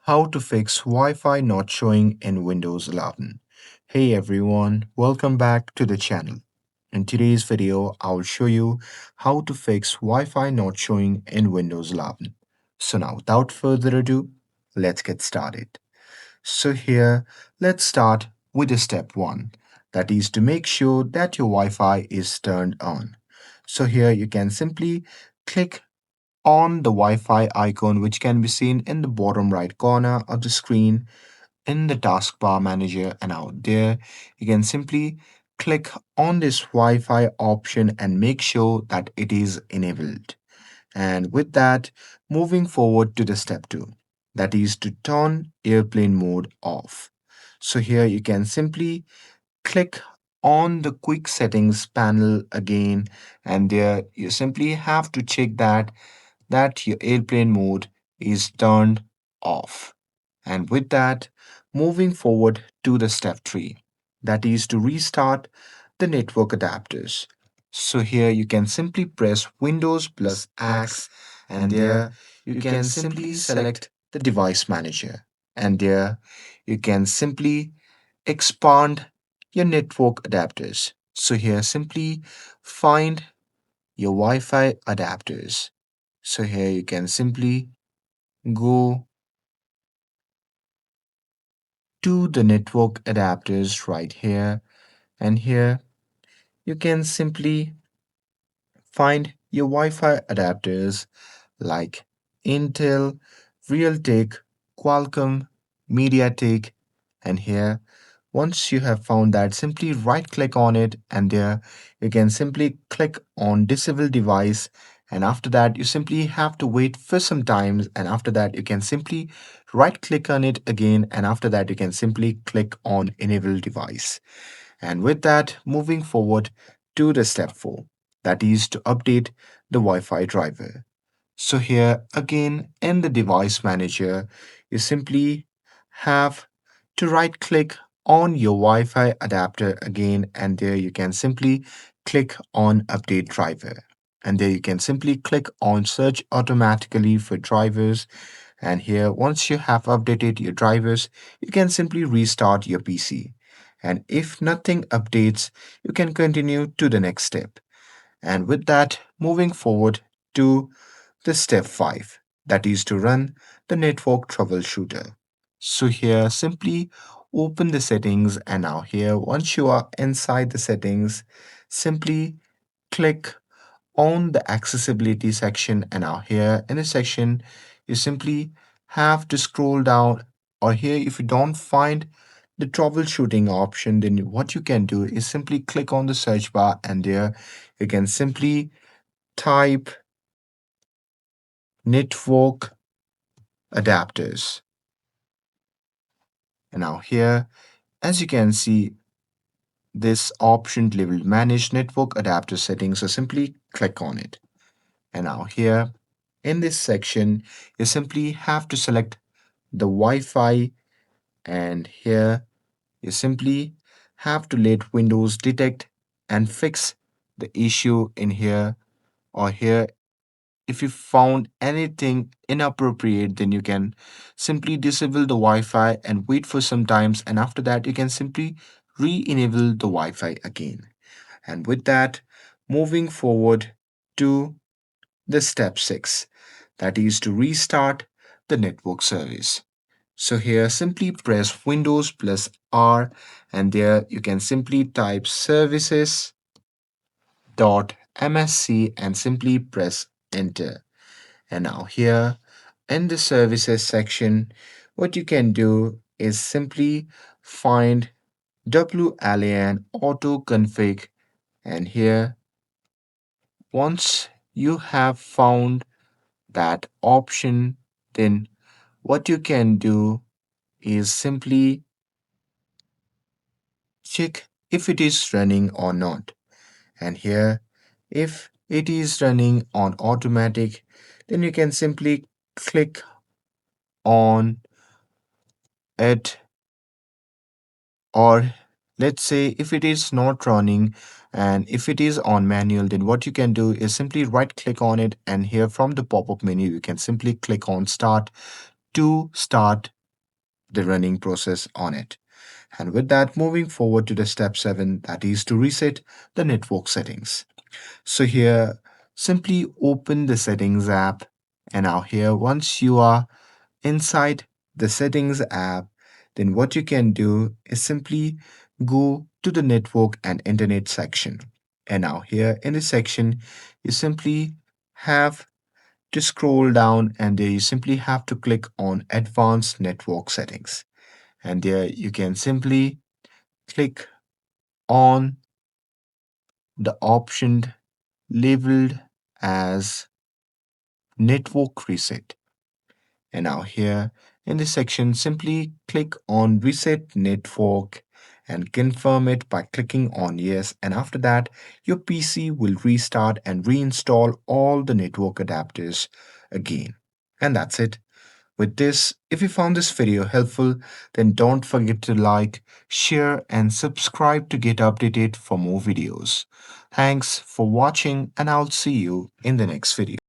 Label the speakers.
Speaker 1: How to fix Wi-Fi not showing in Windows 11. Hey everyone, welcome back to the channel. In today's video, I'll show you how to fix Wi-Fi not showing in Windows 11. So now, without further ado, let's get started. So here, let's start with the step 1. That is to make sure that your Wi-Fi is turned on. So here you can simply click on the Wi-Fi icon, which can be seen in the bottom right corner of the screen in the taskbar manager. And out there you can simply click on this Wi-Fi option and make sure that it is enabled. And with that, moving forward to the step 2, that is to turn airplane mode off. So here you can simply click on the quick settings panel again, and there you simply have to check that your airplane mode is turned off. And with that, moving forward to the step 3, that is to restart the network adapters. So here you can simply press Windows plus X, and there you can simply select the device manager. And there you can simply expand your network adapters. So here simply find your Wi-Fi adapters. So here you can simply go to the network adapters right here, and here you can simply find your Wi-Fi adapters like Intel, Realtek, Qualcomm, MediaTek, and here once you have found that, simply right click on it, and there you can simply click on disable device. And after that, you simply have to wait for some time. And after that, you can simply right click on it again. And after that, you can simply click on enable device. And with that, moving forward to the step 4, that is to update the Wi Fi driver. So, here again in the device manager, you simply have to right click on your Wi Fi adapter again, and there you can simply click on update driver. And there you can simply click on search automatically for drivers. And here, once you have updated your drivers, you can simply restart your PC. And if nothing updates, you can continue to the next step. And with that, moving forward to the step 5, that is to run the network troubleshooter. So here simply open the settings, and now here once you are inside the settings, simply click on the accessibility section, and now here in this section you simply have to scroll down, or here if you don't find the troubleshooting option, then what you can do is simply click on the search bar, and there you can simply type network adapters. And now here, as you can see, this option labeled manage network adapter settings. So simply click on it. And now here in this section, you simply have to select the Wi-Fi, and here you simply have to let Windows detect and fix the issue in here, or here if you found anything inappropriate, then you can simply disable the Wi-Fi and wait for some times, and after that you can simply re-enable the Wi-Fi again. And with that, moving forward to the step 6, that is to restart the network service. So here simply press Windows plus R, and there you can simply type services.msc and simply press enter. And now here in the services section, what you can do is simply find WLAN auto config, and here once you have found that option, then what you can do is simply check if it is running or not. And here, if it is running on automatic, then you can simply click on it. Or let's say if it is not running and if it is on manual, then what you can do is simply right click on it, and here from the pop-up menu you can simply click on start to start the running process on it. And with that, moving forward to the step 7, that is to reset the network settings. So here, simply open the settings app. And now here, once you are inside the settings app, then what you can do is simply go to the network and internet section. And now here in this section, you simply have to scroll down and there you simply have to click on advanced network settings. And there you can simply click on the option labeled as network reset. And now here in this section, simply click on reset network and confirm it by clicking on yes. And after that, your PC will restart and reinstall all the network adapters again. And that's it. With this, if you found this video helpful, then don't forget to like, share, and subscribe to get updated for more videos. Thanks for watching, and I'll see you in the next video.